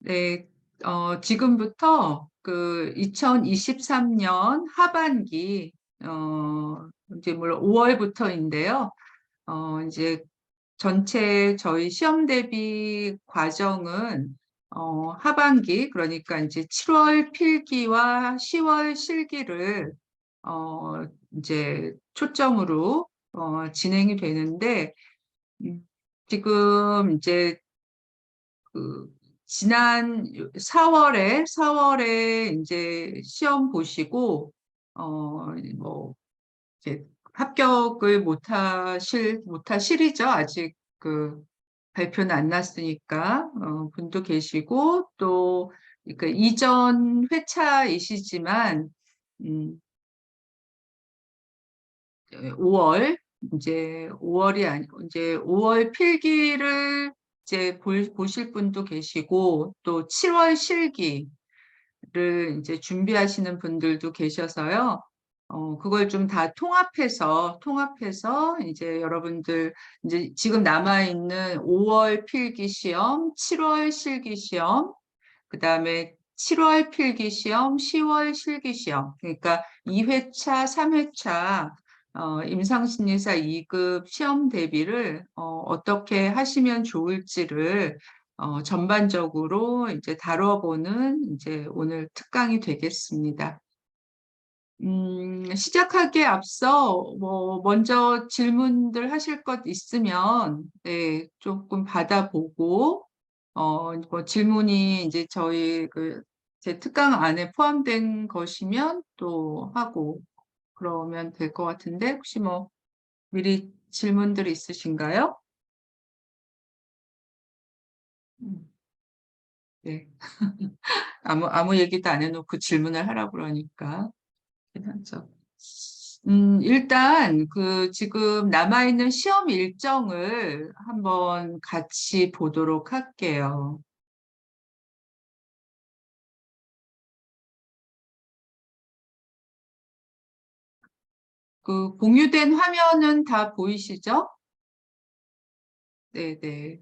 네, 지금부터 그 2023년 하반기, 이제 물론 5월부터인데요. 이제 전체 저희 시험 대비 과정은, 하반기, 그러니까 이제 7월 필기와 10월 실기를, 어, 이제 초점으로, 진행이 되는데, 음, 지금 이제 그 지난 4월에 이제 시험 보시고 뭐 이제 합격을 못하실이죠. 아직 그 발표는 안 났으니까 분도 계시고 또 그 이전 회차이시지만 음, 5월 이제 5월이 아니 이제 5월 필기를 이제 보실 분도 계시고 또 7월 실기를 이제 준비하시는 분들도 계셔서요. 그걸 좀 다 통합해서 이제 여러분들 이제 지금 남아 있는 5월 필기 시험, 7월 실기 시험, 그다음에 7월 필기 시험, 10월 실기 시험. 그러니까 2회차, 3회차 임상심리사 2급 시험 대비를 어떻게 하시면 좋을지를 전반적으로 이제 다뤄보는 이제 오늘 특강이 되겠습니다. 시작하기에 앞서 뭐 먼저 질문들 하실 것 있으면 네, 조금 받아보고 뭐 질문이 이제 저희 그 제 특강 안에 포함된 것이면 또 하고 그러면 될 것 같은데 혹시 뭐 미리 질문들 있으신가요? 음, 네. 아무 얘기도 안 해놓고 질문을 하라고 그러니까. 괜찮죠. 일단 그 지금 남아있는 시험 일정을 한번 같이 보도록 할게요. 그 공유된 화면은 다 보이시죠? 네네.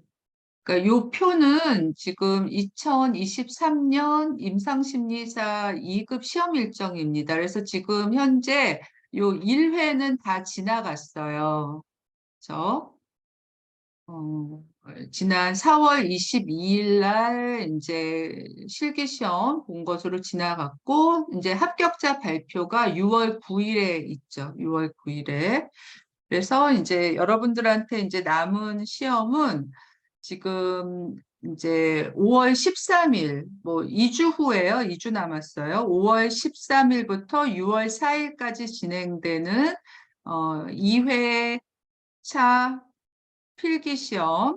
그러니까 요 표는 지금 2023년 임상심리사 2급 시험 일정입니다. 그래서 지금 현재 요 1회는 다 지나갔어요. 그죠? 지난 4월 22일 날 이제 실기시험 본 것으로 지나갔고, 이제 합격자 발표가 6월 9일에 있죠. 6월 9일에. 그래서 이제 여러분들한테 이제 남은 시험은 지금 이제 5월 13일, 뭐 2주 후에요. 2주 남았어요. 5월 13일부터 6월 4일까지 진행되는 2회차 필기시험,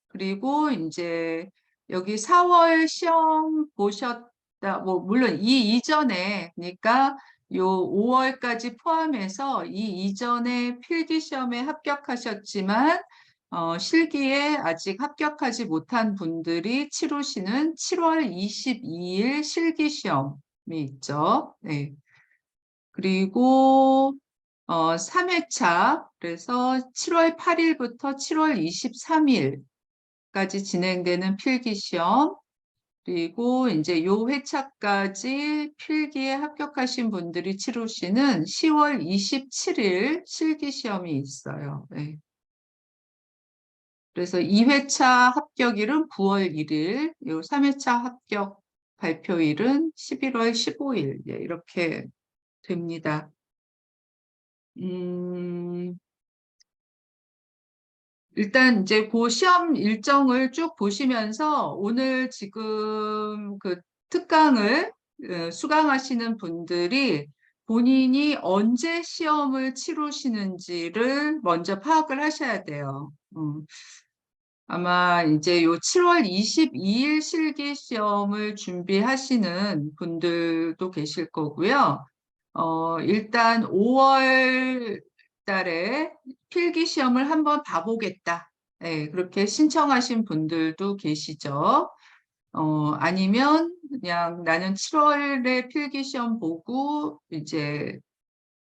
그리고 이제 여기 4월 시험 보셨다, 뭐, 물론 이 이전에, 그러니까 요 5월까지 포함해서 이 이전에 필기 시험에 합격하셨지만, 실기에 아직 합격하지 못한 분들이 치르시는 7월 22일 실기 시험이 있죠. 네. 그리고 3회차, 그래서 7월 8일부터 7월 23일까지 진행되는 필기시험, 그리고 이제 요 회차까지 필기에 합격하신 분들이 치르시는 10월 27일 실기시험이 있어요. 네. 그래서 2회차 합격일은 9월 1일, 요 3회차 합격 발표일은 11월 15일, 이렇게 됩니다. 음, 일단 이제 그 시험 일정을 쭉 보시면서 오늘 지금 그 특강을 수강하시는 분들이 본인이 언제 시험을 치르시는지를 먼저 파악을 하셔야 돼요. 아마 이제 요 7월 22일 실기 시험을 준비하시는 분들도 계실 거고요. 일단 5월 달에 필기 시험을 한번 봐보겠다. 네, 그렇게 신청하신 분들도 계시죠. 아니면 그냥 나는 7월에 필기 시험 보고 이제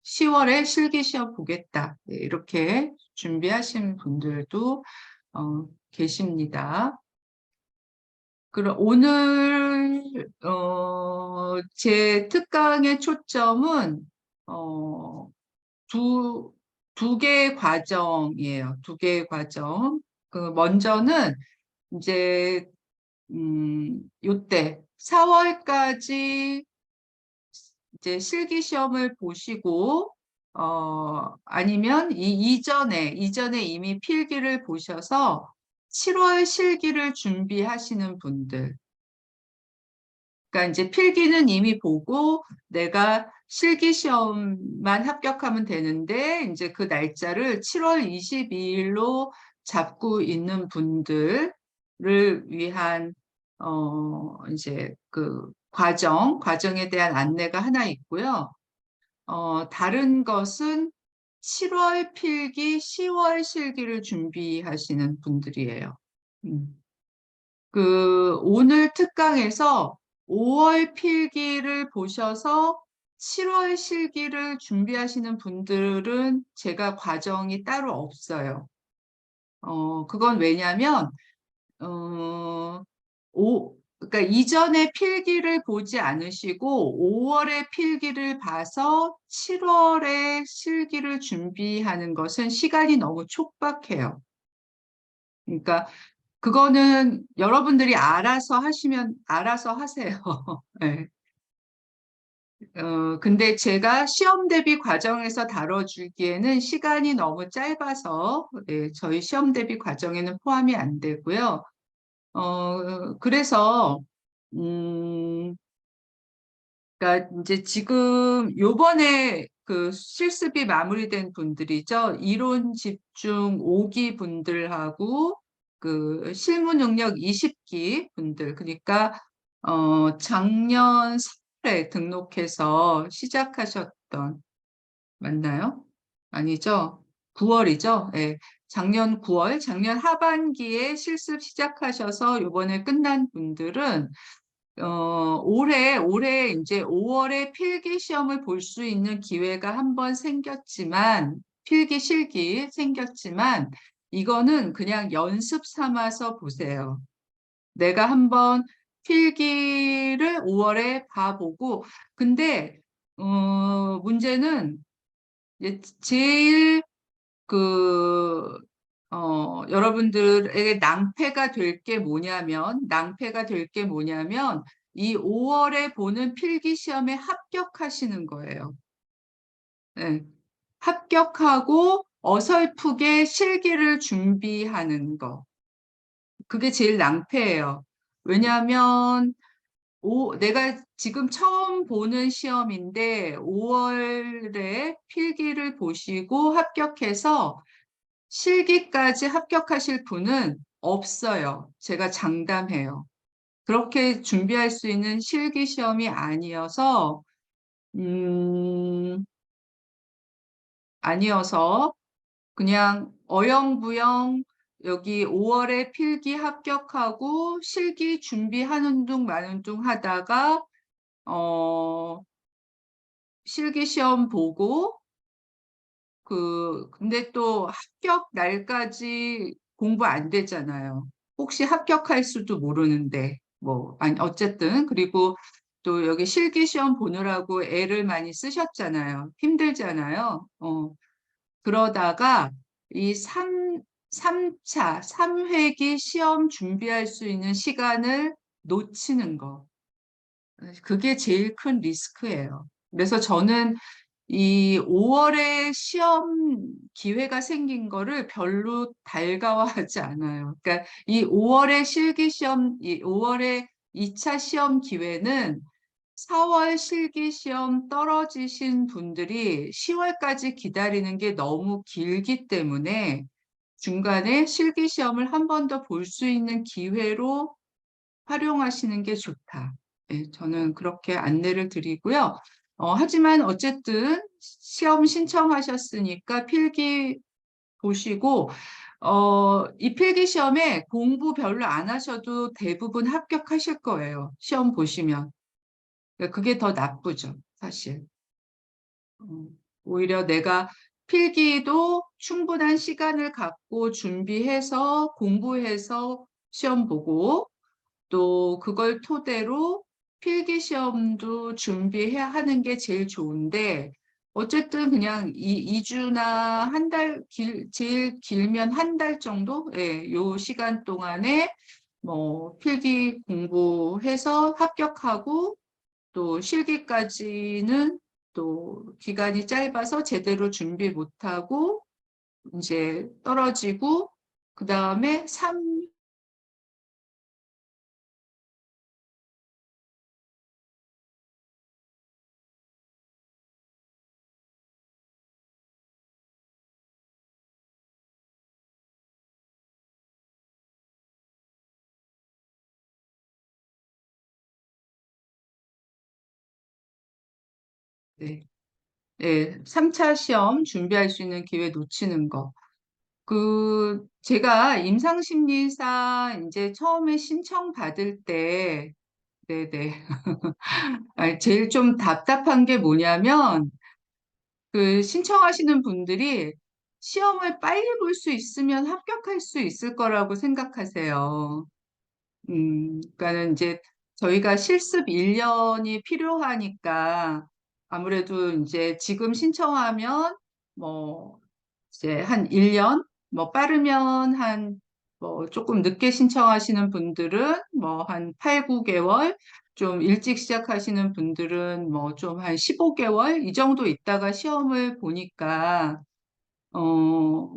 10월에 실기 시험 보겠다. 네, 이렇게 준비하신 분들도 계십니다. 그럼 오늘 제 특강의 초점은 어, 두, 두 개의 과정이에요. 두 개의 과정. 그 먼저는 이제 요때 4월까지 이제 실기 시험을 보시고 아니면 이전에 이미 필기를 보셔서 7월 실기를 준비하시는 분들. 그러니까 이제 필기는 이미 보고 내가 실기 시험만 합격하면 되는데 이제 그 날짜를 7월 22일로 잡고 있는 분들을 위한 이제 그 과정에 대한 안내가 하나 있고요. 다른 것은 7월 필기, 10월 실기를 준비하시는 분들이에요. 음. 오늘 특강에서 5월 필기를 보셔서 7월 실기를 준비하시는 분들은 제가 과정이 따로 없어요. 그건 왜냐면, 어, 그러니까 이전에 필기를 보지 않으시고 5월에 필기를 봐서 7월에 실기를 준비하는 것은 시간이 너무 촉박해요. 그러니까 그거는 여러분들이 알아서 하세요. 네. 근데 제가 시험 대비 과정에서 다뤄주기에는 시간이 너무 짧아서, 네, 저희 시험 대비 과정에는 포함이 안 되고요. 그래서, 음, 그러니까 이제 지금 요번에 그 실습이 마무리된 분들이죠. 이론 집중 5기 분들하고 그 실무 능력 20기 분들. 그러니까 작년 3월에 등록해서 시작하셨던 맞나요? 아니죠? 9월이죠? 예. 작년 9월, 작년 하반기에 실습 시작하셔서 요번에 끝난 분들은 올해 이제 5월에 필기 시험을 볼 수 있는 기회가 한 번 생겼지만, 필기 실기 생겼지만, 이거는 그냥 연습 삼아서 보세요. 내가 한번 필기를 5월에 봐보고, 근데, 문제는 이제 제일 여러분들에게 낭패가 될 게 뭐냐면, 이 5월에 보는 필기 시험에 합격하시는 거예요. 네. 합격하고 어설프게 실기를 준비하는 거. 그게 제일 낭패예요. 왜냐하면, 내가 지금 처음 보는 시험인데, 5월에 필기를 보시고 합격해서 실기까지 합격하실 분은 없어요. 제가 장담해요. 그렇게 준비할 수 있는 실기 시험이 음, 아니어서 그냥 어영부영 여기 5월에 필기 합격하고 실기 준비하는 둥 마는 둥 하다가, 어, 실기 시험 보고 근데 또 합격 날까지 공부 안 되잖아요. 혹시 합격할 수도 모르는데, 아니, 어쨌든. 그리고 또 여기 실기 시험 보느라고 애를 많이 쓰셨잖아요. 힘들잖아요. 그러다가 이 3회기 시험 준비할 수 있는 시간을 놓치는 거. 그게 제일 큰 리스크예요. 그래서 저는 이 5월에 시험 기회가 생긴 거를 별로 달가워하지 않아요. 그러니까 이 5월에 실기 시험, 이 5월에 2차 시험 기회는 4월 실기 시험 떨어지신 분들이 10월까지 기다리는 게 너무 길기 때문에 중간에 실기 시험을 한 번 더 볼 수 있는 기회로 활용하시는 게 좋다. 네, 저는 그렇게 안내를 드리고요. 하지만 어쨌든 시험 신청하셨으니까 필기 보시고, 이 필기 시험에 공부 별로 안 하셔도 대부분 합격하실 거예요. 시험 보시면. 그게 더 나쁘죠, 사실. 오히려 내가 필기도 충분한 시간을 갖고 준비해서 공부해서 시험 보고, 또 그걸 토대로 필기 시험도 준비해야 하는 게 제일 좋은데, 어쨌든 그냥 이주나 한 달, 제일 길면 한 달 정도? 예, 요 시간 동안에 뭐 필기 공부해서 합격하고 또 실기까지는 또 기간이 짧아서 제대로 준비 못하고 이제 떨어지고 그 다음에 3, 네, 네, 3차 시험 준비할 수 있는 기회 놓치는 거. 제가 임상심리사 이제 처음에 신청 받을 때, 네네. 아니, 제일 좀 답답한 게 뭐냐면, 신청하시는 분들이 시험을 빨리 볼 수 있으면 합격할 수 있을 거라고 생각하세요. 그러니까는 이제 저희가 실습 1년이 필요하니까 아무래도 이제 지금 신청하면 뭐 이제 한 1년, 뭐 빠르면 한 뭐 조금 늦게 신청하시는 분들은 뭐 한 8, 9개월, 좀 일찍 시작하시는 분들은 뭐 좀 한 15개월 이 정도 있다가 시험을 보니까 어,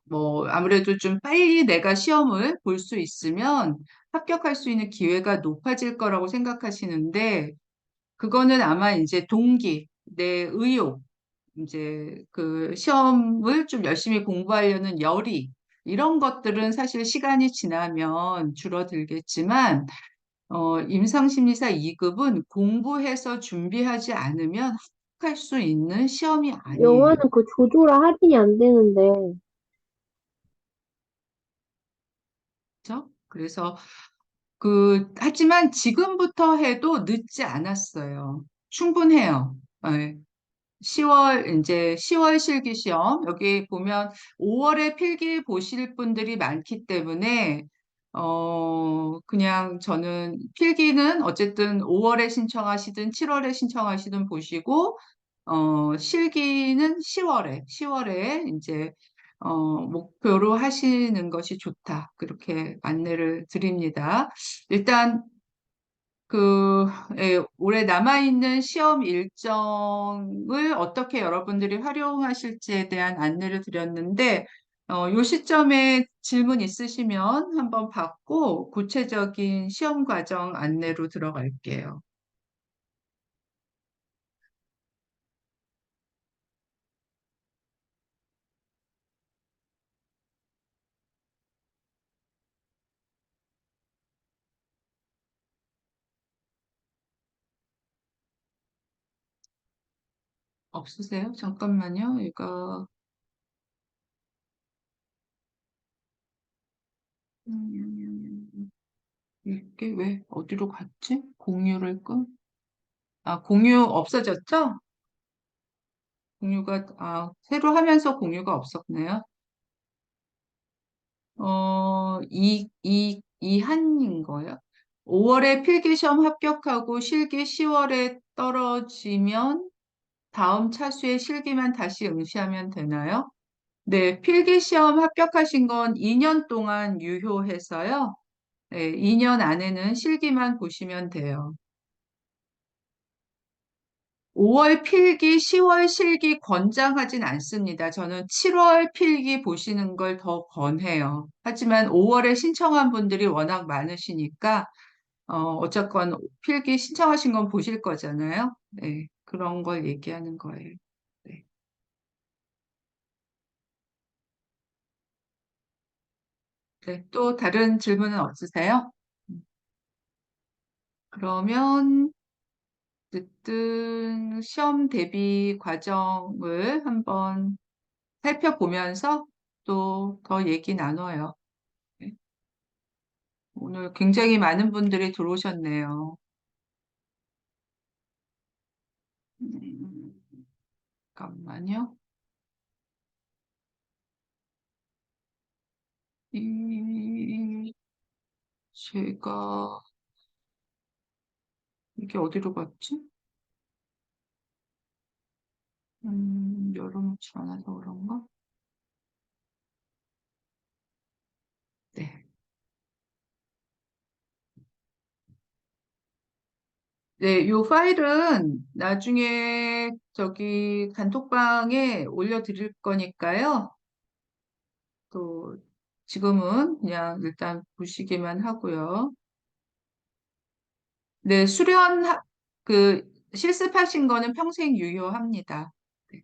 뭐, 아무래도 좀 빨리 내가 시험을 볼 수 있으면 합격할 수 있는 기회가 높아질 거라고 생각하시는데, 그거는 아마 이제 동기, 내 의욕, 이제 시험을 좀 열심히 공부하려는 열의, 이런 것들은 사실 시간이 지나면 줄어들겠지만, 임상심리사 2급은 공부해서 준비하지 않으면 합격할 수 있는 시험이 아니에요. 영화는 그 조조라 할인이 안 되는데. 그렇죠? 그래서 하지만 지금부터 해도 늦지 않았어요. 충분해요. 네. 10월 실기 시험, 여기 보면 5월에 필기 보실 분들이 많기 때문에, 그냥 저는 필기는 어쨌든 5월에 신청하시든 7월에 신청하시든 보시고, 실기는 10월에 이제, 목표로 하시는 것이 좋다. 그렇게 안내를 드립니다. 일단 올해 남아있는 시험 일정을 어떻게 여러분들이 활용하실지에 대한 안내를 드렸는데, 요 시점에 질문 있으시면 한번 받고 구체적인 시험 과정 안내로 들어갈게요. 없으세요? 잠깐만요. 음, 이게 왜 어디로 갔지? 공유를 공유 없어졌죠? 새로 하면서 공유가 없었네요. 이한인 거예요. 5월에 필기시험 합격하고 실기 10월에 떨어지면 다음 차수에 실기만 다시 응시하면 되나요? 네, 필기시험 합격하신 건 2년 동안 유효해서요. 네, 2년 안에는 실기만 보시면 돼요. 5월 필기, 10월 실기 권장하진 않습니다. 저는 7월 필기 보시는 걸 더 권해요. 하지만 5월에 신청한 분들이 워낙 많으시니까, 어쨌건 필기 신청하신 건 보실 거잖아요. 네, 그런 걸 얘기하는 거예요. 네. 네, 또 다른 질문은 없으세요? 그러면 어쨌든 시험 대비 과정을 한번 살펴보면서 또 더 얘기 나눠요. 네. 오늘 굉장히 많은 분들이 들어오셨네요. 음, 잠깐만요. 이, 제가 이게 어디로 갔지? 열어놓지 않아서 그런가? 네. 네, 요 파일은 나중에 저기 단톡방에 올려드릴 거니까요. 또 지금은 그냥 일단 보시기만 하고요. 네, 그 실습하신 거는 평생 유효합니다. 네.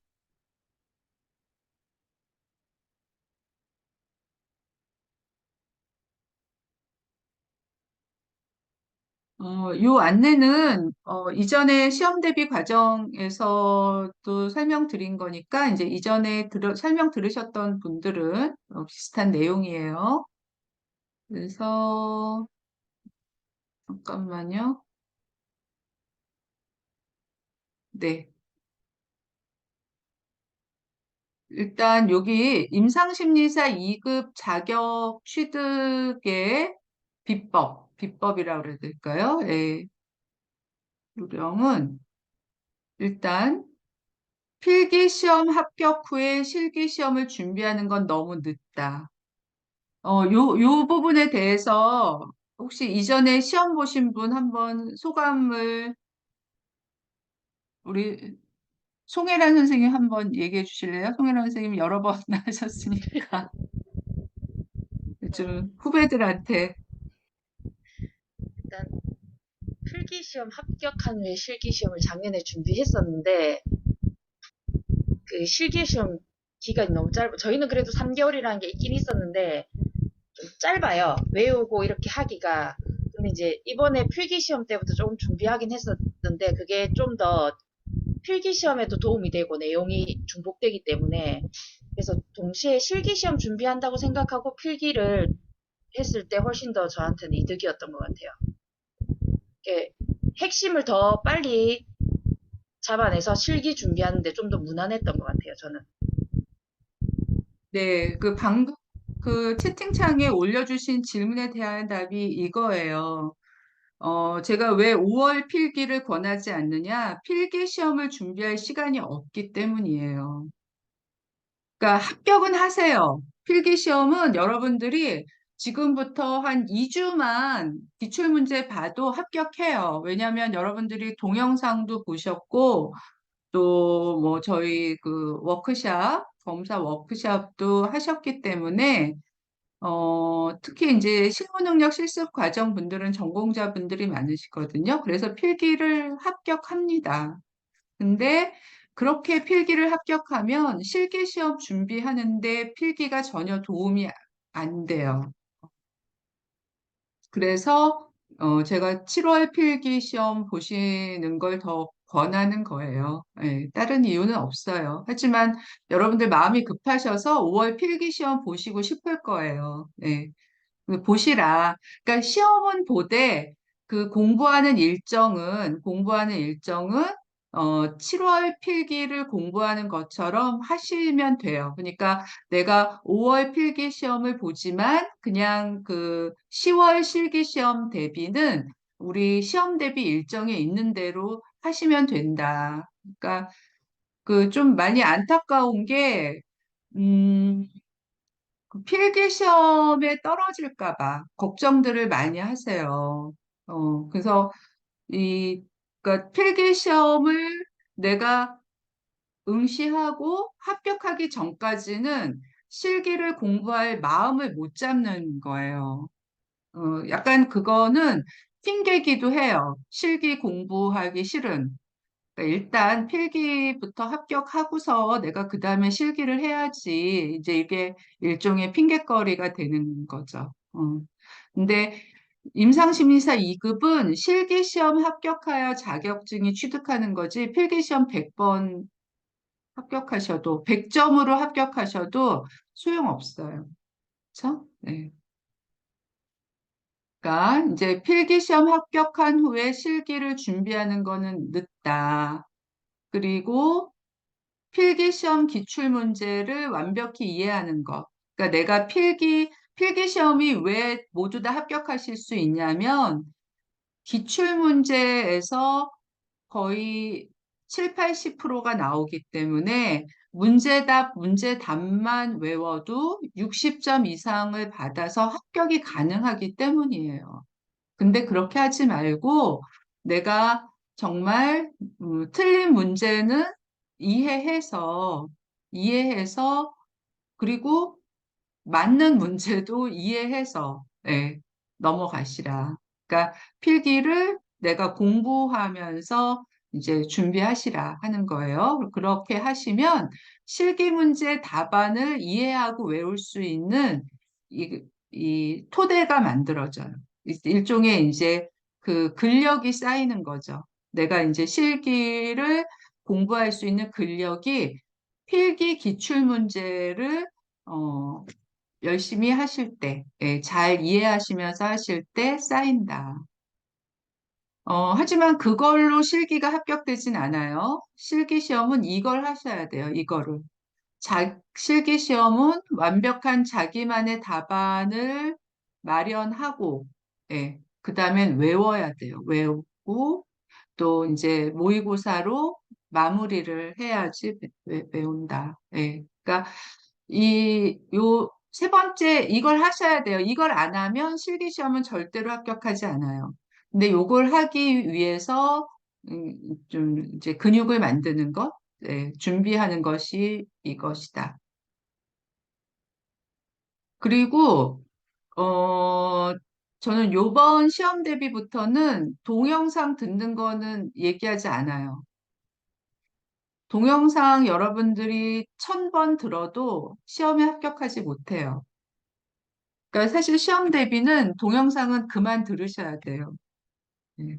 요 안내는 이전에 시험 대비 과정에서도 설명드린 거니까 이제 이전에 설명 들으셨던 분들은 비슷한 내용이에요. 그래서 잠깐만요. 네. 일단 여기 임상심리사 2급 자격 취득의 비법이라고 그래야 될까요? 예. 요령은 일단 필기 시험 합격 후에 실기 시험을 준비하는 건 너무 늦다. 요 부분에 대해서 혹시 이전에 시험 보신 분 한번 소감을 우리 송혜란 선생님 한번 얘기해 주실래요? 송혜란 선생님 여러 번 하셨으니까 어, 좀 후배들한테 일단 필기 시험 합격한 후에 실기 시험을 작년에 준비했었는데 그 실기 시험 기간이 너무 짧아. 저희는 그래도 3개월이라는 게 있긴 있었는데 좀 짧아요. 외우고 이렇게 하기가. 근데 이제 이번에 필기 시험 때부터 조금 준비하긴 했었는데 그게 좀 더 필기 시험에도 도움이 되고 내용이 중복되기 때문에 그래서 동시에 실기 시험 준비한다고 생각하고 필기를 했을 때 훨씬 더 저한테는 이득이었던 것 같아요. 이렇게 핵심을 더 빨리 잡아내서 실기 준비하는데 좀 더 무난했던 것 같아요, 저는. 네, 그 방금 그 채팅창에 올려주신 질문에 대한 답이 이거예요. 제가 왜 5월 필기를 권하지 않느냐? 필기 시험을 준비할 시간이 없기 때문이에요. 그러니까 합격은 하세요. 필기 시험은 여러분들이 지금부터 한 2주만 기출문제 봐도 합격해요. 왜냐하면 여러분들이 동영상도 보셨고, 또 뭐 저희 그 검사 워크샵도 하셨기 때문에 특히 이제 실무능력 실습 과정 분들은 전공자분들이 많으시거든요. 그래서 필기를 합격합니다. 근데 그렇게 필기를 합격하면 실기 시험 준비하는데 필기가 전혀 도움이 안 돼요. 그래서 제가 7월 필기 시험 보시는 걸 더 권하는 거예요. 예, 다른 이유는 없어요. 하지만 여러분들 마음이 급하셔서 5월 필기 시험 보시고 싶을 거예요. 예. 그 보시라. 그러니까 시험은 보되 그 공부하는 일정은 7월 필기를 공부하는 것처럼 하시면 돼요. 그러니까 내가 5월 필기 시험을 보지만 그냥 그 10월 실기 시험 대비는 우리 시험 대비 일정에 있는 대로 하시면 된다. 그러니까 그 좀 많이 안타까운 게 음, 그 필기 시험에 떨어질까 봐 걱정들을 많이 하세요. 그래서 그러니까 필기 시험을 내가 응시하고 합격하기 전까지는 실기를 공부할 마음을 못 잡는 거예요. 약간 그거는 핑계기도 해요. 실기 공부하기 싫은. 그러니까 일단 필기부터 합격하고서 내가 그 다음에 실기를 해야지 이제 이게 일종의 핑곗거리가 되는 거죠. 근데 임상심리사 2급은 실기시험 합격하여 자격증이 취득하는 거지 필기시험 100번 합격하셔도 100점으로 합격하셔도 소용없어요. 그렇죠? 네. 그러니까 이제 필기시험 합격한 후에 실기를 준비하는 거는 늦다. 그리고 필기시험 기출문제를 완벽히 이해하는 것. 그러니까 내가 필기시험이 왜 모두 다 합격하실 수 있냐면, 기출 문제에서 거의 7, 80%가 나오기 때문에 문제답만 외워도 60점 이상을 받아서 합격이 가능하기 때문이에요. 근데 그렇게 하지 말고 내가 정말 틀린 문제는 이해해서 이해해서 그리고 맞는 문제도 이해해서 네, 넘어가시라. 그러니까 필기를 내가 공부하면서 이제 준비하시라 하는 거예요. 그렇게 하시면 실기 문제 답안을 이해하고 외울 수 있는 이 토대가 만들어져요. 일종의 이제 그 근력이 쌓이는 거죠. 내가 이제 실기를 공부할 수 있는 근력이 필기 기출 문제를 어, 열심히 하실 때, 예, 잘 이해하시면서 하실 때 쌓인다. 하지만 그걸로 실기가 합격되진 않아요. 실기 시험은 이걸 하셔야 돼요. 이거를. 실기 시험은 완벽한 자기만의 답안을 마련하고, 예, 그 다음엔 외워야 돼요. 외우고, 또 이제 모의고사로 마무리를 해야지 외운다. 예. 그러니까 요 세 번째 이걸 하셔야 돼요. 이걸 안 하면 실기 시험은 절대로 합격하지 않아요. 근데 요걸 하기 위해서 좀 이제 근육을 만드는 것, 예, 준비하는 것이 이것이다. 그리고 저는 요번 시험 대비부터는 동영상 듣는 거는 얘기하지 않아요. 동영상 여러분들이 1000번 들어도 시험에 합격하지 못해요. 그러니까 사실 시험 대비는 동영상은 그만 들으셔야 돼요. 네.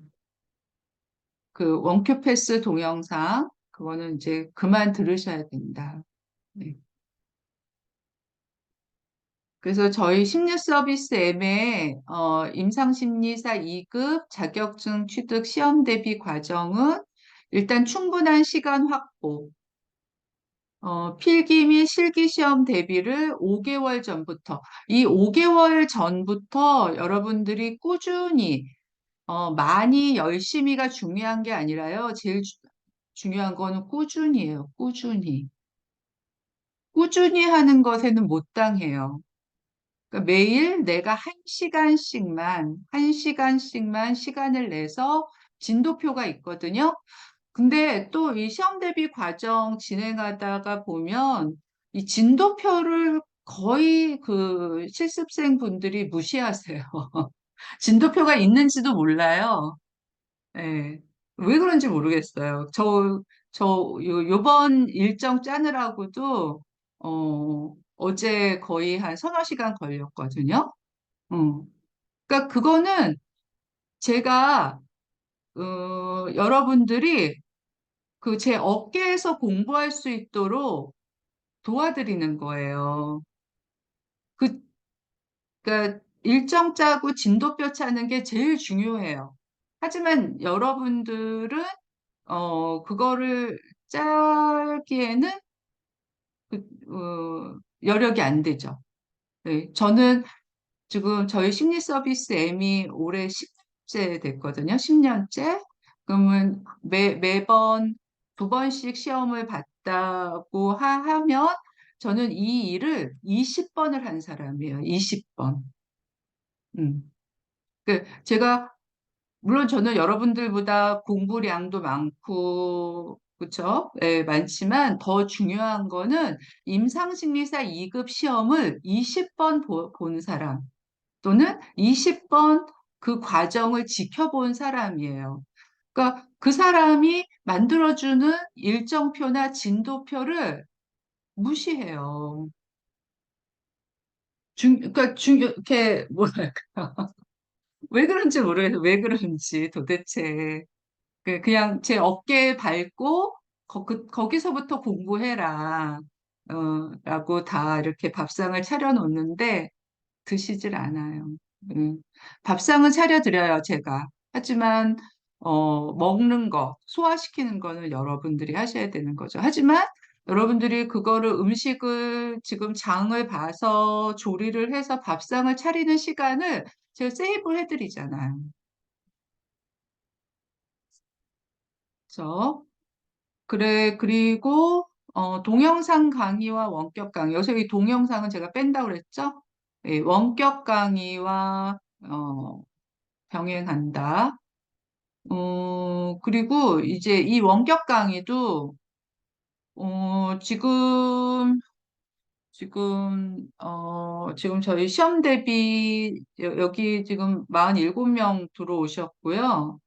그 원큐 패스 동영상, 그거는 이제 그만 들으셔야 된다. 네. 그래서 저희 심리 서비스 M의 임상심리사 2급 자격증 취득 시험 대비 과정은 일단 충분한 시간 확보, 필기 및 실기 시험 대비를 5개월 전부터, 이 5개월 전부터 여러분들이 꾸준히, 많이 열심히가 중요한 게 아니라요. 제일 중요한 거는 꾸준히예요. 꾸준히. 꾸준히 하는 것에는 못 당해요. 그러니까 매일 내가 한 시간씩만 시간을 내서 진도표가 있거든요. 근데 또 이 시험 대비 과정 진행하다가 보면 이 진도표를 거의 그 실습생 분들이 무시하세요. 진도표가 있는지도 몰라요. 예. 왜 그런지 모르겠어요. 요번 일정 짜느라고도, 어제 거의 한 서너 시간 걸렸거든요. 음. 그러니까 그거는 제가, 여러분들이 그 제 어깨에서 공부할 수 있도록 도와드리는 거예요. 그, 그러니까 일정 짜고 진도표 짜는 게 제일 중요해요. 하지만 여러분들은 그거를 짜기에는 여력이 안 되죠. 네, 저는 지금 저희 심리 서비스 M이 올해 10년째 됐거든요. 10년째. 그러면 매번 2번씩 시험을 봤다고 하면 저는 이 일을 20번을 한 사람이에요. 20번. 음. 제가 물론 저는 여러분들보다 공부량도 많고, 그쵸? 예, 많지만 더 중요한 거는 임상심리사 2급 시험을 20번 본 사람 또는 20번 그 과정을 지켜본 사람이에요. 그러니까 그 사람이 만들어주는 일정표나 진도표를 무시해요. 이렇게, 뭐랄까. 왜 그런지 모르겠어요. 왜 그런지 도대체. 그냥 제 어깨에 밟고 거기서부터 공부해라. 라고 다 이렇게 밥상을 차려놓는데 드시질 않아요. 음, 밥상은 차려드려요, 제가. 하지만 먹는 거, 소화시키는 거는 여러분들이 하셔야 되는 거죠. 하지만 여러분들이 그거를 음식을 지금 장을 봐서 조리를 해서 밥상을 차리는 시간을 제가 세이브 해드리잖아요. 그렇죠. 그래, 그리고, 동영상 강의와 원격 강의. 여기서 이 동영상은 제가 뺀다고 그랬죠? 예, 원격 강의와, 병행한다. 그리고 이제 이 원격 강의도, 지금 저희 시험 대비, 여기 지금 47명 들어오셨고요.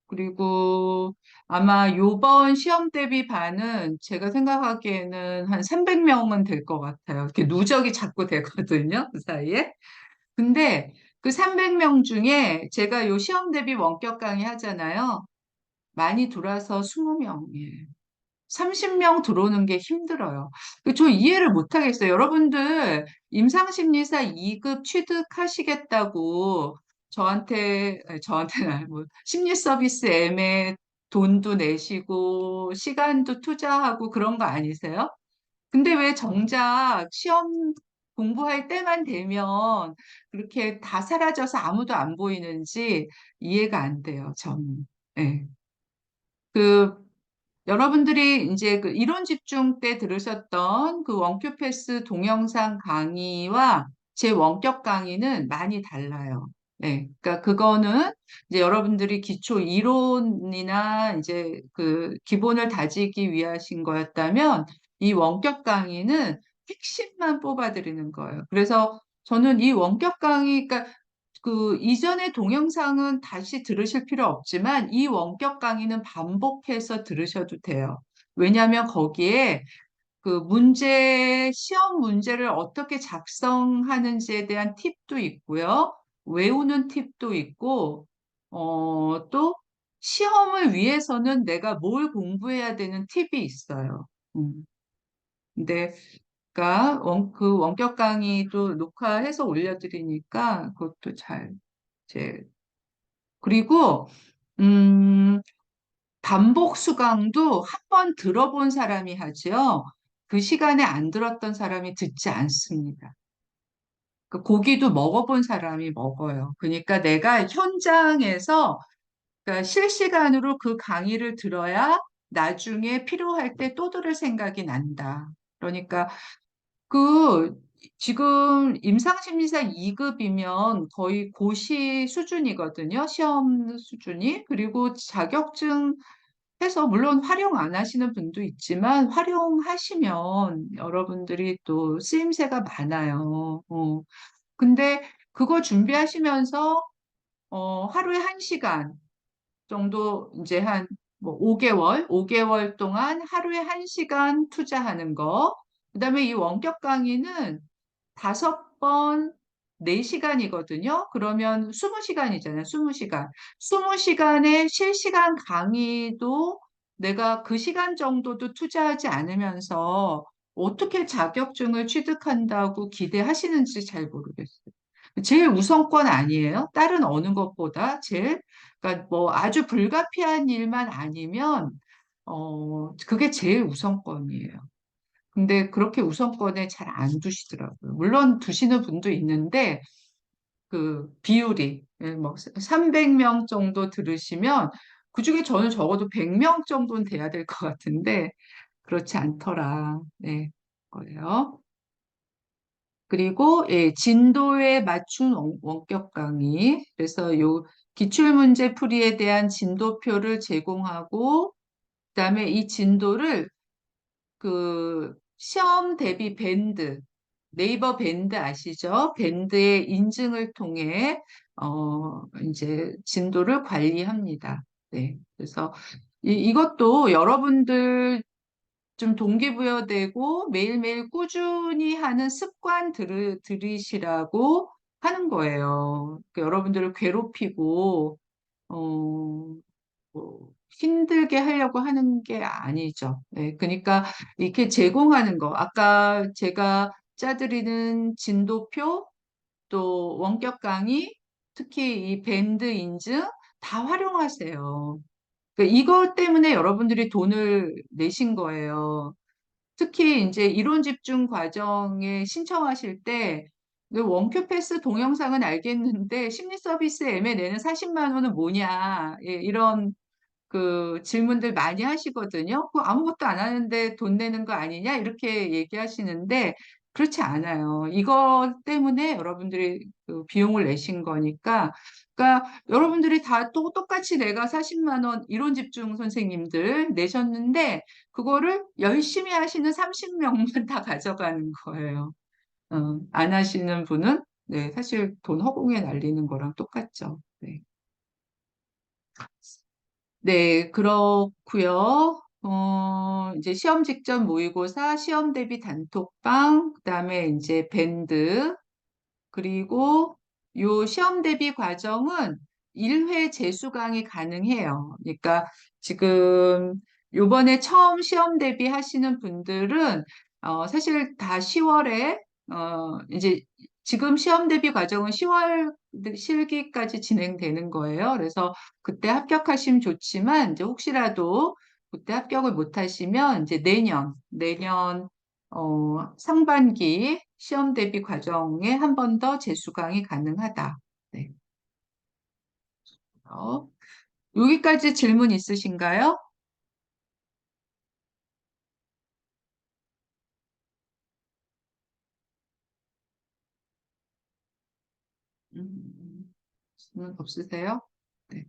그리고 아마 요번 시험 대비 반은 제가 생각하기에는 한 300명은 될 것 같아요. 이렇게 누적이 자꾸 되거든요, 그 사이에. 근데 그 300명 중에 제가 요 시험 대비 원격 강의 하잖아요. 많이 들어와서 20명이에요. 30명 들어오는 게 힘들어요. 저 이해를 못 하겠어요. 여러분들 임상심리사 2급 취득하시겠다고 저한테는 아니고 뭐 심리 서비스 M에 돈도 내시고 시간도 투자하고 그런 거 아니세요? 근데 왜 정작 시험 공부할 때만 되면 그렇게 다 사라져서 아무도 안 보이는지 이해가 안 돼요, 저는. 네. 그 여러분들이 이제 그 이론 집중 때 들으셨던 그 원큐 패스 동영상 강의와 제 원격 강의는 많이 달라요. 네. 그러니까 그거는 이제 여러분들이 기초 이론이나 이제 그 기본을 다지기 위하신 거였다면 이 원격 강의는 핵심만 뽑아드리는 거예요. 그래서 저는 이 원격 강의, 그러니까 그 이전의 동영상은 다시 들으실 필요 없지만 이 원격 강의는 반복해서 들으셔도 돼요. 왜냐하면 거기에 그 시험 문제를 어떻게 작성하는지에 대한 팁도 있고요. 외우는 팁도 있고, 또 시험을 위해서는 내가 뭘 공부해야 되는 팁이 있어요. 근데 그 원격 강의도 녹화해서 올려드리니까 그것도 이제, 그리고, 음, 반복 수강도 한 번 들어본 사람이 하지요. 그 시간에 안 들었던 사람이 듣지 않습니다. 그 고기도 먹어본 사람이 먹어요. 그러니까 내가 현장에서 그러니까 실시간으로 그 강의를 들어야 나중에 필요할 때 또 들을 생각이 난다. 그러니까 그 지금 임상심리사 2급이면 거의 고시 수준이거든요. 시험 수준이. 그리고 자격증 해서 물론 활용 안 하시는 분도 있지만 활용하시면 여러분들이 또 쓰임새가 많아요. 근데 그거 준비하시면서 하루에 1시간 정도 이제 한 뭐 5개월 동안 하루에 1시간 투자하는 거. 그다음에 이 원격 강의는 5번 4시간이거든요. 그러면 20시간이잖아요. 20시간. 20시간의 실시간 강의도 내가 그 시간 정도도 투자하지 않으면서 어떻게 자격증을 취득한다고 기대하시는지 잘 모르겠어요. 제일 우선권 아니에요? 다른 어느 것보다 제일, 그러니까 뭐 아주 불가피한 일만 아니면, 그게 제일 우선권이에요. 근데 그렇게 우선권에 잘 안 두시더라고요. 물론 두시는 분도 있는데, 그 비율이, 뭐 300명 정도 들으시면, 그중에 저는 적어도 100명 정도는 돼야 될 것 같은데, 그렇지 않더라. 네, 거예요. 그리고 예, 진도에 맞춘 원격 강의. 그래서 요 기출문제 풀이에 대한 진도표를 제공하고, 그다음에 이 진도를 그 시험 대비 밴드, 네이버 밴드 아시죠? 밴드의 인증을 통해 이제 진도를 관리합니다. 네. 그래서 이것도 여러분들 좀 동기부여되고 매일매일 꾸준히 하는 습관 들이시라고 하는 거예요. 그러니까 여러분들을 괴롭히고 어, 힘들게 하려고 하는 게 아니죠. 네, 그러니까 이렇게 제공하는 거, 아까 제가 짜드리는 진도표, 또 원격 강의, 특히 이 밴드 인증 다 활용하세요. 그러니까 이것 때문에 여러분들이 돈을 내신 거예요. 특히 이제 이론 집중 과정에 신청하실 때 근데 원큐 패스 동영상은 알겠는데 심리 서비스 M에 내는 40만 원은 뭐냐? 예, 이런 그 질문들 많이 하시거든요. 그 아무것도 안 하는데 돈 내는 거 아니냐? 이렇게 얘기하시는데 그렇지 않아요. 이것 때문에 여러분들이 그 비용을 내신 거니까. 그러니까 여러분들이 다 똑같이 내가 40만 원 이론 집중 선생님들 내셨는데 그거를 열심히 하시는 30명만 다 가져가는 거예요. 안 하시는 분은 네, 사실 돈 허공에 날리는 거랑 똑같죠. 네. 네, 그렇고요. 이제 시험 직전 모의고사, 시험 대비 단톡방, 그다음에 이제 밴드, 그리고 요 시험 대비 과정은 1회 재수강이 가능해요. 그러니까 지금 요번에 처음 시험 대비 하시는 분들은 사실 다 10월에 이제 지금 시험 대비 과정은 10월 실기까지 진행되는 거예요. 그래서 그때 합격하시면 좋지만 이제 혹시라도 그때 합격을 못 하시면 이제 내년 상반기 시험 대비 과정에 한 번 더 재수강이 가능하다. 네. 여기까지 질문 있으신가요? 질문 없으세요? 네.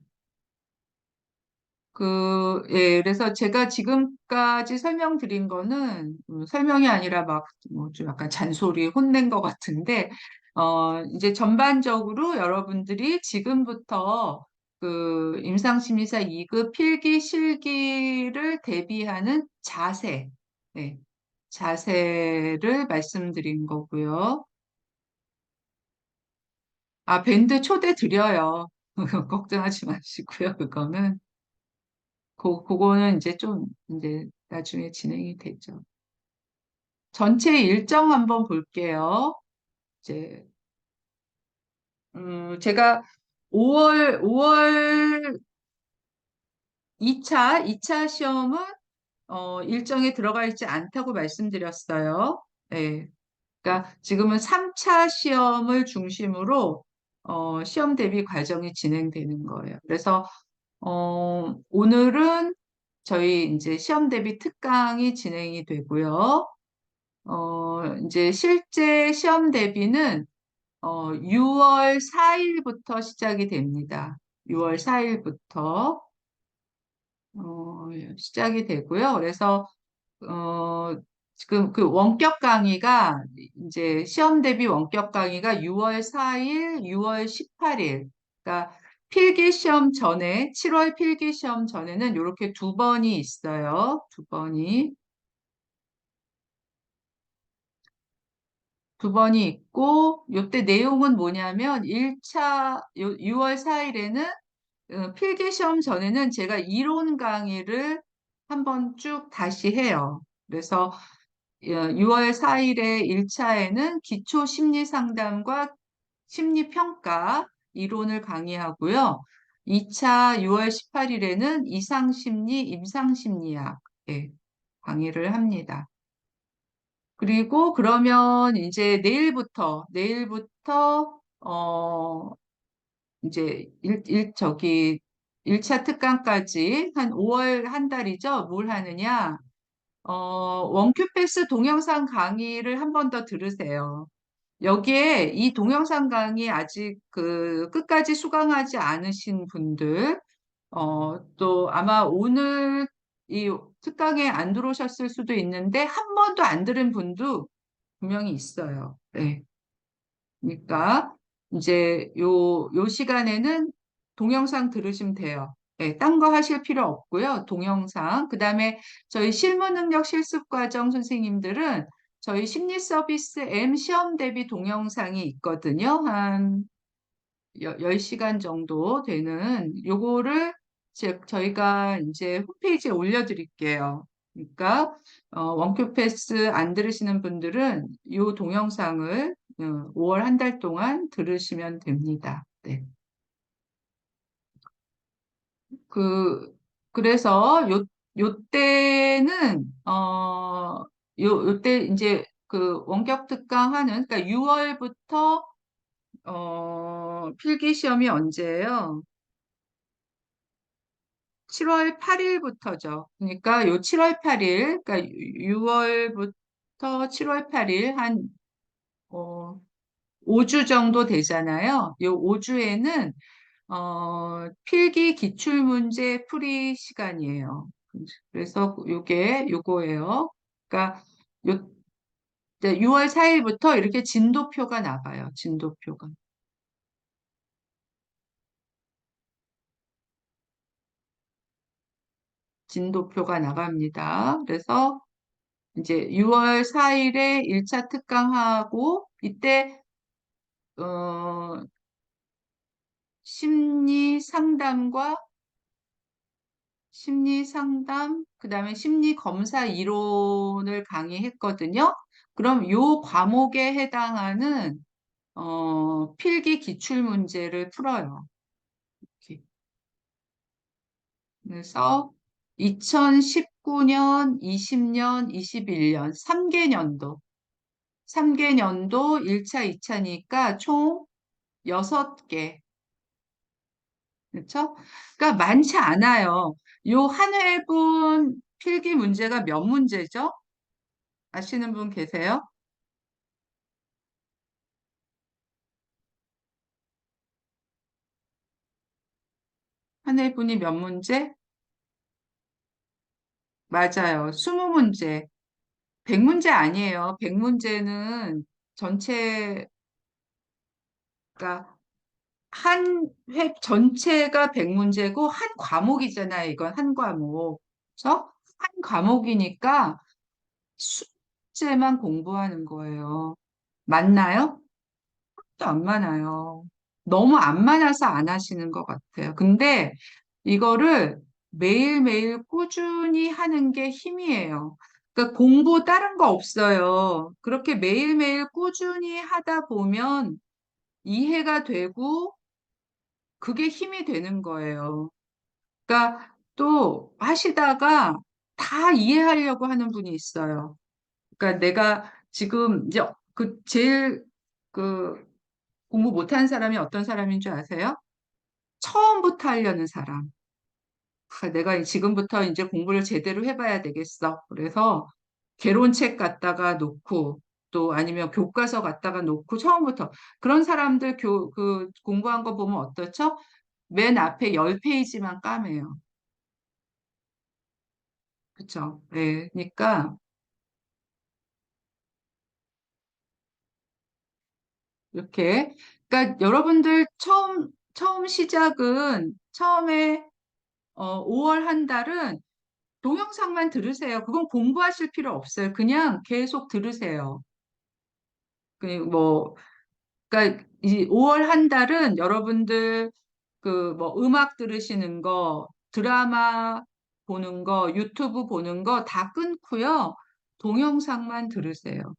그래서 제가 지금까지 설명드린 거는 설명이 아니라 막, 뭐 좀 약간 잔소리 혼낸 것 같은데, 이제 전반적으로 여러분들이 지금부터 그 임상심리사 2급 필기, 실기를 대비하는 자세, 네, 자세를 말씀드린 거고요. 아, 밴드 초대 드려요. 걱정하지 마시고요, 그거는. 그거는 이제 좀, 이제 나중에 진행이 되죠. 전체 일정 한번 볼게요. 이제, 제가 5월 2차 시험은, 일정에 들어가 있지 않다고 말씀드렸어요. 네. 그러니까 지금은 3차 시험을 중심으로, 시험 대비 과정이 진행되는 거예요. 그래서, 오늘은 저희 이제 시험 대비 특강이 진행이 되고요. 이제 실제 시험 대비는 6월 4일부터 시작이 됩니다. 6월 4일부터 시작이 되고요. 그래서 어, 지금 그 원격 강의가 이제 시험 대비 원격 강의가 6월 4일, 6월 18일. 그러니까 필기 시험 전에 7월 필기 시험 전에는 이렇게 두 번이 있어요. 두 번이. 두 번이 있고, 요때 내용은 뭐냐면, 6월 4일에는 필기 시험 전에는 제가 이론 강의를 한번 쭉 다시 해요. 그래서 6월 4일에 1차에는 기초 심리 상담과 심리 평가 이론을 강의하고요. 2차 6월 18일에는 이상 심리, 임상 심리학 강의를 합니다. 그리고 그러면 이제 내일부터, 이제 저기, 1차 특강까지 한 5월 한 달이죠. 뭘 하느냐. 원큐패스 동영상 강의를 한 번 더 들으세요. 여기에 이 동영상 강의 아직 그 끝까지 수강하지 않으신 분들, 또 아마 오늘 이 특강에 안 들어오셨을 수도 있는데 한 번도 안 들은 분도 분명히 있어요. 네. 그러니까 이제 요 시간에는 동영상 들으시면 돼요. 네, 딴 거 하실 필요 없고요. 동영상. 그다음에 저희 실무능력 실습과정 선생님들은 저희 심리 서비스 M 시험 대비 동영상이 있거든요. 한 10시간 정도 되는 요거를 저희가 이제 홈페이지에 올려드릴게요. 그러니까 원큐 패스 안 들으시는 분들은 요 동영상을 5월 한 달 동안 들으시면 됩니다. 네. 그 그래서 요때는 요때 이제 그 원격 특강하는, 그러니까 6월부터, 필기 시험이 언제예요? 7월 8일부터죠. 그러니까 요 7월 8일, 그러니까 6월부터 7월 8일 어, 5주 정도 되잖아요. 요 5주에는 필기 기출문제 풀이 시간이에요. 그래서 요거예요. 그러니까 요 6월 4일부터 이렇게 진도표가 나가요. 진도표가. 진도표가 나갑니다. 그래서 이제 6월 4일에 1차 특강하고 이때 어, 심리 상담과 심리 상담, 그다음에 심리 검사 이론을 강의했거든요. 그럼 요 과목에 해당하는 필기 기출 문제를 풀어요. 이렇게. 그래서 2019년, 20년, 21년 3개년도 3개년도 1차, 2차니까 총 6개. 그렇죠? 그러니까 많지 않아요. 요 한 회분 필기 문제가 몇 문제죠? 아시는 분 계세요? 한 회분이 몇 문제? 맞아요. 20문제. 100문제 아니에요. 100문제는 전체가 한 회 전체가 100문제고 한 과목이잖아요. 이건 한 과목. 그렇죠? 한 과목이니까 숙제만 공부하는 거예요. 맞나요? 또 안 많아요. 너무 안 많아서 안 하시는 것 같아요. 근데 이거를 매일매일 꾸준히 하는 게 힘이에요. 그러니까 공부 다른 거 없어요. 그렇게 매일매일 꾸준히 하다 보면 이해가 되고 그게 힘이 되는 거예요. 그러니까 또 하시다가 다 이해하려고 하는 분이 있어요. 그러니까 내가 지금 이제 그 제일 그 공부 못하는 사람이 어떤 사람인 줄 아세요? 처음부터 하려는 사람. 내가 지금부터 이제 공부를 제대로 해봐야 되겠어. 그래서 개론책 갖다가 놓고 또 아니면 교과서 갖다가 놓고 처음부터 그런 사람들 그 공부한 거 보면 어떻죠? 맨 앞에 10페이지만 까매요. 그쵸? 네. 그러니까 이렇게 그러니까 여러분들 처음 시작은 처음에 5월 한 달은 동영상만 들으세요. 그건 공부하실 필요 없어요. 그냥 계속 들으세요. 뭐, 그러니까 이 5월 한 달은 여러분들 그 뭐 음악 들으시는 거, 드라마 보는 거, 유튜브 보는 거 다 끊고요. 동영상만 들으세요.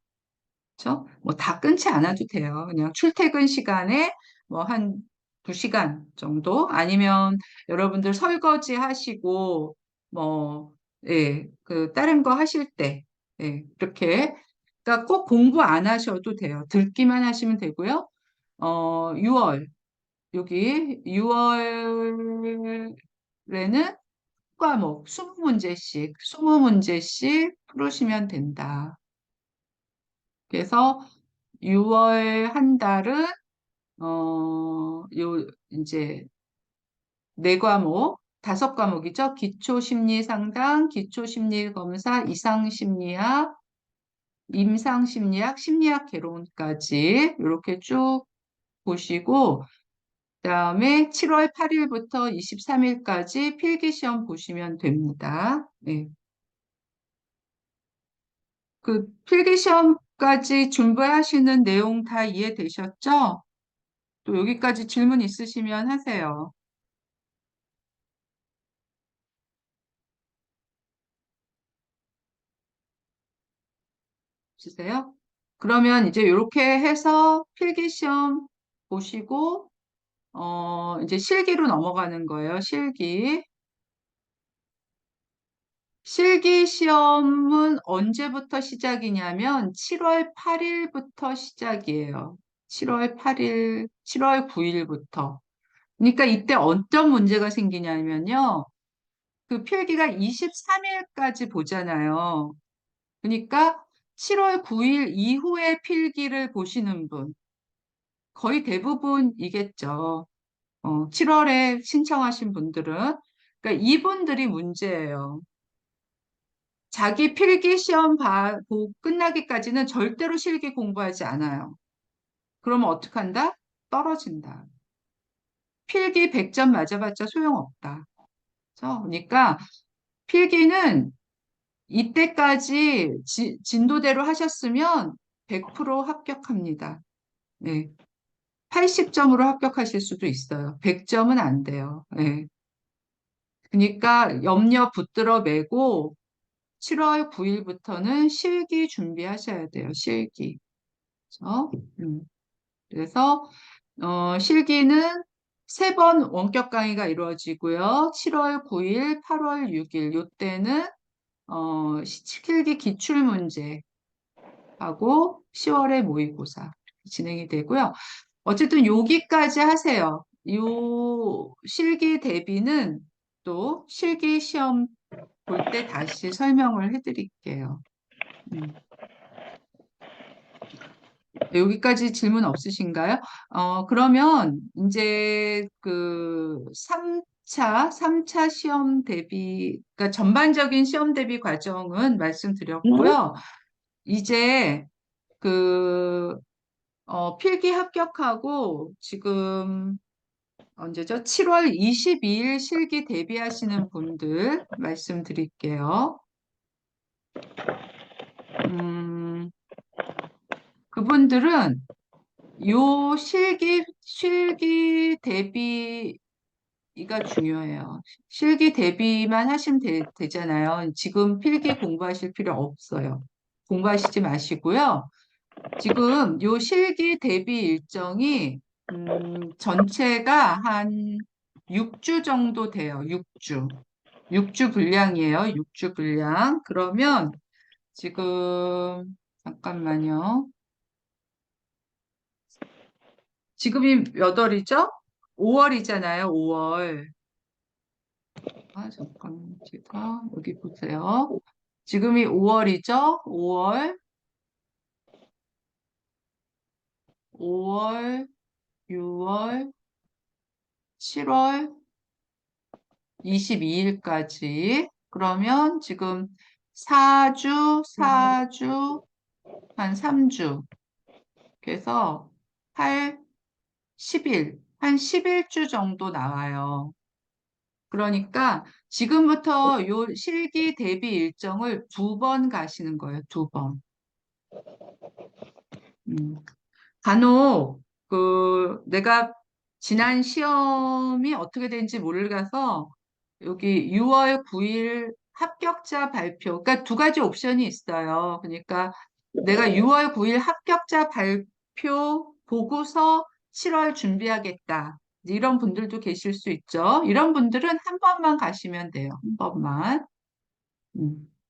그렇죠? 뭐 다 끊지 않아도 돼요. 그냥 출퇴근 시간에 뭐 한 2시간 정도 아니면 여러분들 설거지 하시고 뭐 예, 그 다른 거 하실 때 예, 이렇게 그러니까 꼭 공부 안 하셔도 돼요. 듣기만 하시면 되고요. 6월 여기 6월에는 과목 20문제씩 풀으시면 된다. 그래서 6월 한 달은 이제 네 과목, 5과목이죠. 기초심리상담, 기초심리검사, 이상심리학, 임상심리학, 심리학 개론까지 이렇게 쭉 보시고 그다음에 7월 8일부터 23일까지 필기시험 보시면 됩니다. 네. 그 필기시험까지 준비하시는 내용 다 이해되셨죠? 또 여기까지 질문 있으시면 하세요. 주세요. 그러면 이제 이렇게 해서 필기시험 보시고, 이제 실기로 넘어가는 거예요. 실기. 실기 시험은 언제부터 시작이냐면 7월 8일부터 시작이에요. 7월 8일, 7월 9일부터. 그러니까 이때 어떤 문제가 생기냐면요. 그 필기가 23일까지 보잖아요. 그러니까 7월 9일 이후에 필기를 보시는 분 거의 대부분이겠죠. 7월에 신청하신 분들은. 그러니까 이분들이 문제예요. 자기 필기 시험 끝나기까지는 절대로 실기 공부하지 않아요. 그러면 어떡한다? 떨어진다. 필기 100점 맞아봤자 소용없다. 그렇죠? 그러니까 필기는 이때까지 진도대로 하셨으면 100% 합격합니다. 네. 80점으로 합격하실 수도 있어요. 100점은 안 돼요. 네. 그러니까 염려 붙들어 매고 7월 9일부터는 실기 준비하셔야 돼요. 실기. 그렇죠? 그래서 실기는 3번 원격 강의가 이루어지고요. 7월 9일, 8월 6일 요때는 필기 기출문제 하고 10월에 모의고사 진행이 되고요. 어쨌든 여기까지 하세요. 요 실기 대비는 또 실기 시험 볼 때 다시 설명을 해드릴게요. 여기까지 질문 없으신가요? 그러면 이제 그 3차 시험 대비, 그러니까 전반적인 시험 대비 과정은 말씀드렸고요. 이제 그 필기 합격하고 지금 언제죠? 7월 22일 실기 대비하시는 분들 말씀드릴게요. 그분들은 요 실기 대비가 중요해요. 실기 대비만 하시면 되잖아요. 지금 필기 공부하실 필요 없어요. 공부하시지 마시고요. 지금 요 실기 대비 일정이 전체가 한 6주 정도 돼요. 6주. 6주 분량이에요. 6주 분량. 그러면 지금 잠깐만요. 지금이 몇 월이죠? 5월이잖아요. 5월. 아, 잠깐 제가 여기 보세요. 지금이 5월이죠? 5월, 6월, 7월, 22일까지. 그러면 지금 4주, 한 3주. 그래서 8, 10일, 한 11주 정도 나와요. 그러니까 지금부터 요 실기 대비 일정을 2번 가시는 거예요. 2번. 음. 간혹 내가 지난 시험이 어떻게 된지 모르가서 여기 6월 9일 합격자 발표, 그러니까 2가지 옵션이 있어요. 그러니까 내가 6월 9일 합격자 발표 보고서 7월 준비하겠다. 이런 분들도 계실 수 있죠. 이런 분들은 한 번만 가시면 돼요. 한 번만.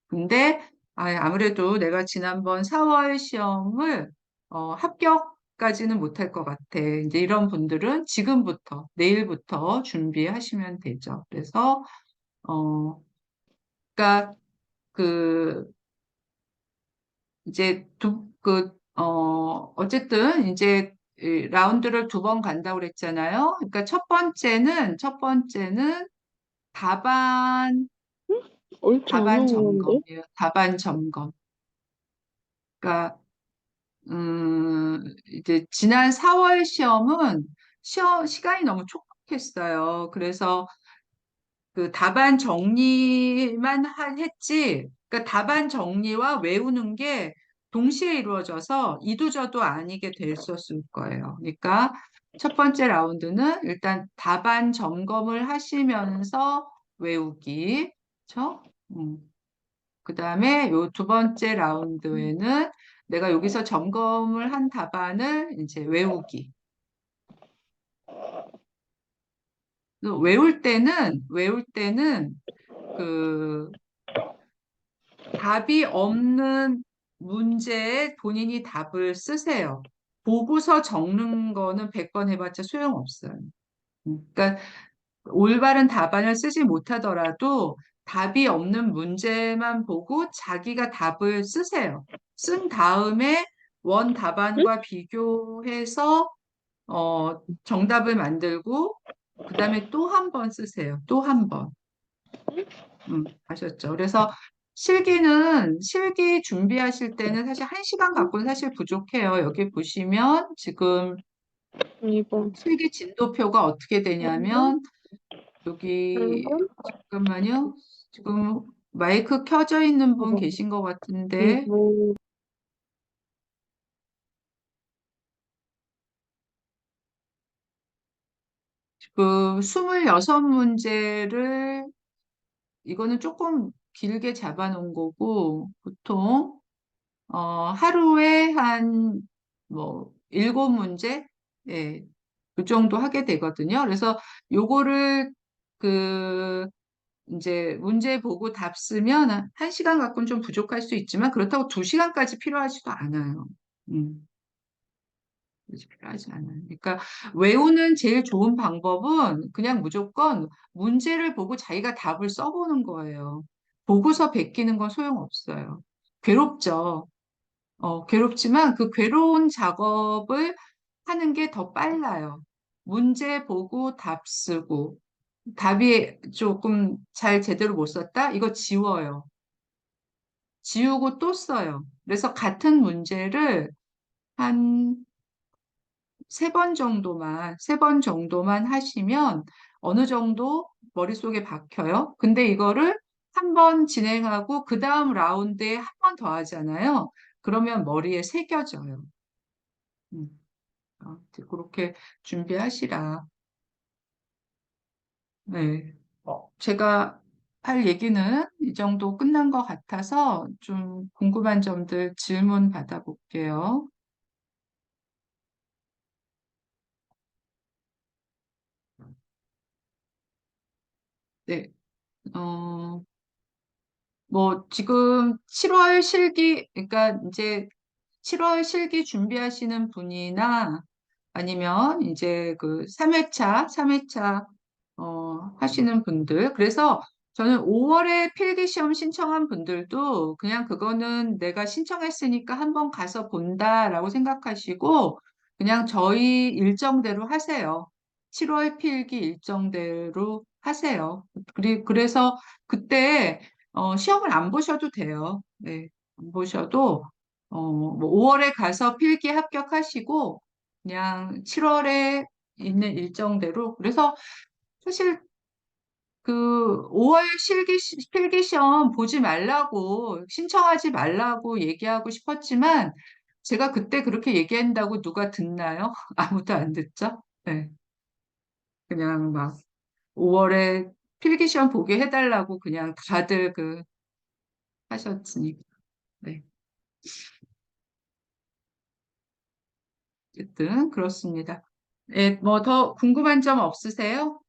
근데 아무래도 내가 지난번 4월 시험을 합격까지는 못할 것 같아. 이제 이런 분들은 지금부터, 내일부터 준비하시면 되죠. 그래서 그러니까 그 이제 어쨌든 이제 이 라운드를 2번 간다고 그랬잖아요. 그러니까 첫 번째는 답안 옳지 답안 않았는데? 점검이에요. 답안 점검. 그러니까 이제 지난 4월 시험은 시간이 너무 촉박했어요. 그래서 그 답안 정리만 했지, 그러니까 답안 정리와 외우는 게 동시에 이루어져서 이도저도 아니게 됐었을 거예요. 그러니까 첫 번째 라운드는 일단 답안 점검을 하시면서 외우기, 그렇죠? 그 다음에 요 2번째 라운드에는 내가 여기서 점검을 한 답안을 이제 외우기. 외울 때는 그 답이 없는 문제에 본인이 답을 쓰세요. 보고서 적는 거는 100번 해봤자 소용없어요. 그러니까 올바른 답안을 쓰지 못하더라도 답이 없는 문제만 보고 자기가 답을 쓰세요. 쓴 다음에 원 답안과 비교해서 정답을 만들고 그다음에 또 한 번 쓰세요. 또 한 번. 아셨죠? 그래서 실기 준비하실 때는 사실 1시간 갖고는 사실 부족해요. 여기 보시면 지금 2번, 실기 진도표가 어떻게 3번, 되냐면 여기 3번, 잠깐만요. 지금 마이크 켜져 있는 분 4번, 계신 것 같은데 2번, 그 26문제를 이거는 조금 길게 잡아놓은 거고 보통 하루에 한 뭐 7문제 예, 그 정도 하게 되거든요. 그래서 요거를 그 이제 문제 보고 답 쓰면 1시간 갖고는 좀 부족할 수 있지만 그렇다고 2시간까지 필요하지도 않아요. 음. 그렇게 필요하지 않아요. 그러니까 외우는 제일 좋은 방법은 그냥 무조건 문제를 보고 자기가 답을 써보는 거예요. 보고서 베끼는 건 소용없어요. 괴롭죠. 괴롭지만 그 괴로운 작업을 하는 게 더 빨라요. 문제 보고 답 쓰고 답이 조금 잘 제대로 못 썼다? 이거 지워요. 지우고 또 써요. 그래서 같은 문제를 한 3번 정도만 하시면 어느 정도 머릿속에 박혀요. 근데 이거를 한 번 진행하고 그 다음 라운드에 한 번 더 하잖아요. 그러면 머리에 새겨져요. 음, 그렇게 준비하시라. 네. 제가 할 얘기는 이 정도 끝난 것 같아서 좀 궁금한 점들 질문 받아볼게요. 네. 어, 뭐 지금 7월 실기, 그러니까 이제 7월 실기 준비하시는 분이나 아니면 이제 그 3회차 하시는 분들. 그래서 저는 5월에 필기시험 신청한 분들도 그냥 그거는 내가 신청했으니까 한번 가서 본다라고 생각하시고 그냥 저희 일정대로 하세요. 7월 필기 일정대로 하세요. 그래서 그때 시험을 안 보셔도 돼요. 네, 안 보셔도 뭐 5월에 가서 필기 합격하시고 그냥 7월에 있는 일정대로. 그래서 사실 그 5월 필기시험 보지 말라고, 신청하지 말라고 얘기하고 싶었지만 제가 그때 그렇게 얘기한다고 누가 듣나요? 아무도 안 듣죠? 네. 그냥 막 5월에 필기시험 보게 해달라고 그냥 다들 하셨으니까. 네. 어쨌든 그렇습니다. 예, 뭐 더 궁금한 점 없으세요?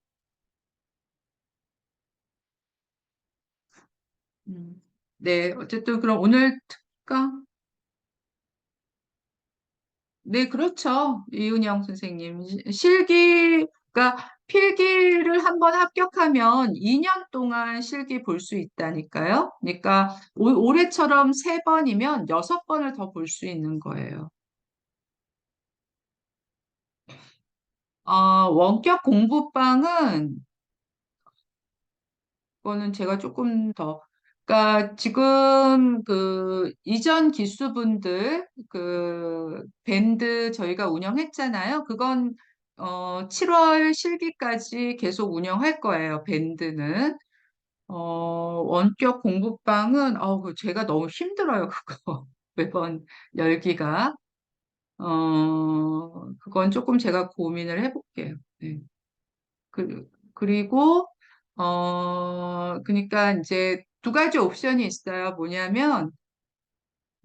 음. 네, 어쨌든 그럼 오늘 특강, 네, 그렇죠. 이은영 선생님. 실기가 필기를 한번 합격하면 2년 동안 실기 볼 수 있다니까요. 그러니까 올해처럼 3번이면 6번을 더 볼 수 있는 거예요. 원격 공부방은 그거는 제가 조금 더, 그러니까 지금 그 이전 기수분들 그 밴드 저희가 운영했잖아요. 그건 7월 실기까지 계속 운영할 거예요. 밴드는. 원격 공부방은 제가 너무 힘들어요. 그거 매번 열기가. 그건 조금 제가 고민을 해볼게요. 네. 그리고, 그러니까 이제 2가지 옵션이 있어요. 뭐냐면,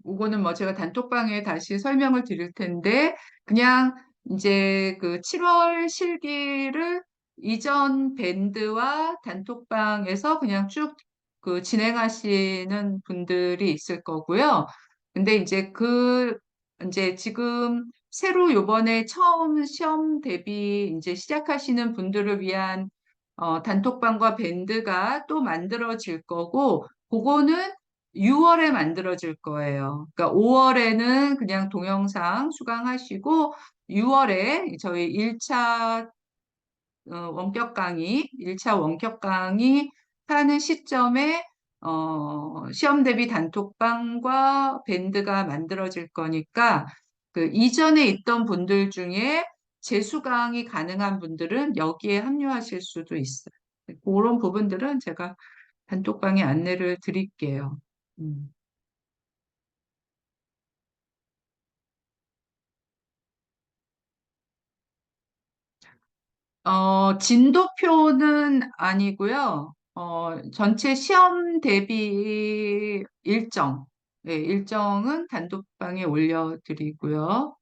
이거는 뭐 제가 단톡방에 다시 설명을 드릴 텐데, 그냥 이제 그 7월 실기를 이전 밴드와 단톡방에서 그냥 쭉 그 진행하시는 분들이 있을 거고요. 근데 이제 지금 새로 요번에 처음 시험 대비 이제 시작하시는 분들을 위한 단톡방과 밴드가 또 만들어질 거고, 그거는 6월에 만들어질 거예요. 그러니까 5월에는 그냥 동영상 수강하시고, 6월에 저희 1차 일차 원격 강의 하는 시점에 시험 대비 단톡방과 밴드가 만들어질 거니까 그 이전에 있던 분들 중에 재수 강의 가능한 분들은 여기에 합류하실 수도 있어요. 그런 부분들은 제가 단톡방에 안내를 드릴게요. 음. 진도표는 아니고요. 전체 시험 대비 일정, 네, 일정은 단톡방에 올려드리고요.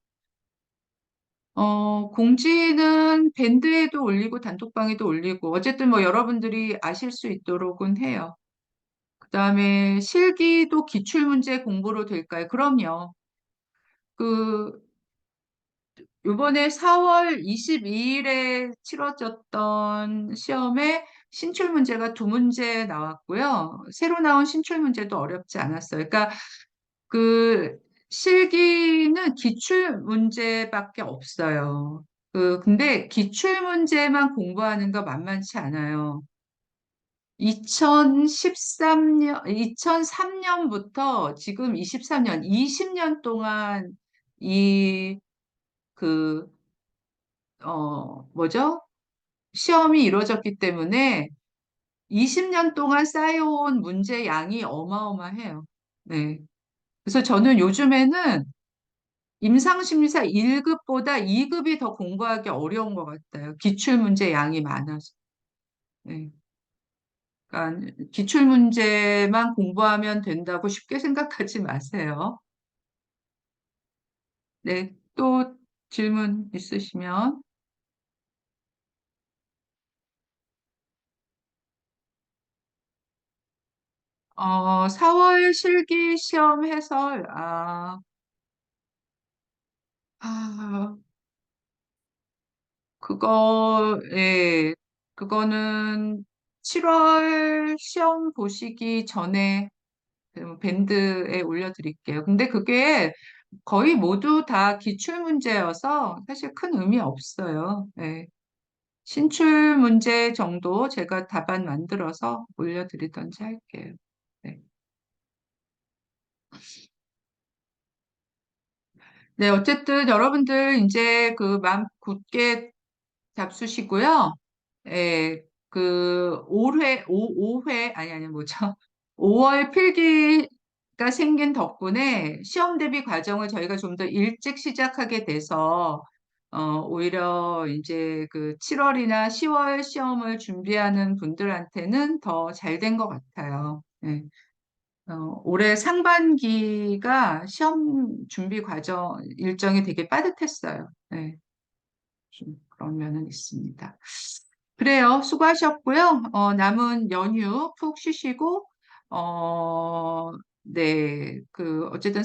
공지는 밴드에도 올리고 단톡방에도 올리고, 어쨌든 뭐 여러분들이 아실 수 있도록은 해요. 그다음에 실기도 기출문제 공부로 될까요? 그럼요. 그 요번에 4월 22일에 치러졌던 시험에 신출 문제가 두 문제 나왔고요. 새로 나온 신출 문제도 어렵지 않았어요. 그러니까 그 실기는 기출 문제밖에 없어요. 근데 기출 문제만 공부하는 거 만만치 않아요. 2003년부터 지금 23년, 20년 동안 이 그 뭐죠? 시험이 이루어졌기 때문에 20년 동안 쌓여온 문제 양이 어마어마해요. 네. 그래서 저는 요즘에는 임상심리사 1급보다 2급이 더 공부하기 어려운 것 같아요. 기출문제 양이 많아서. 네. 그러니까 기출문제만 공부하면 된다고 쉽게 생각하지 마세요. 네. 또 질문 있으시면. 4월 실기 시험 해설, 아, 예, 그거는 7월 시험 보시기 전에 그 밴드에 올려드릴게요. 근데 그게 거의 모두 다 기출 문제여서 사실 큰 의미 없어요. 예. 신출 문제 정도 제가 답안 만들어서 올려드리던지 할게요. 네. 네, 어쨌든 여러분들 이제 그 마음 굳게 잡수시고요. 예, 그 5회, 아니, 뭐죠? 5월 필기가 생긴 덕분에 시험 대비 과정을 저희가 좀 더 일찍 시작하게 돼서, 오히려 이제 그 7월이나 10월 시험을 준비하는 분들한테는 더 잘 된 것 같아요. 예. 올해 상반기가 시험 준비 과정 일정이 되게 빠듯했어요. 네, 좀 그런 면은 있습니다. 그래요. 수고하셨고요. 남은 연휴 푹 쉬시고, 어, 네, 어쨌든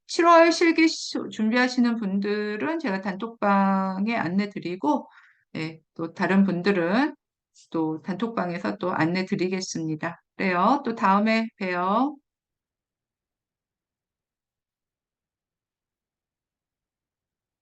7월 실기 준비하시는 분들은 제가 단톡방에 안내 드리고, 네, 또 다른 분들은 또 단톡방에서 또 안내 드리겠습니다. 그래요. 또 다음에 봬요.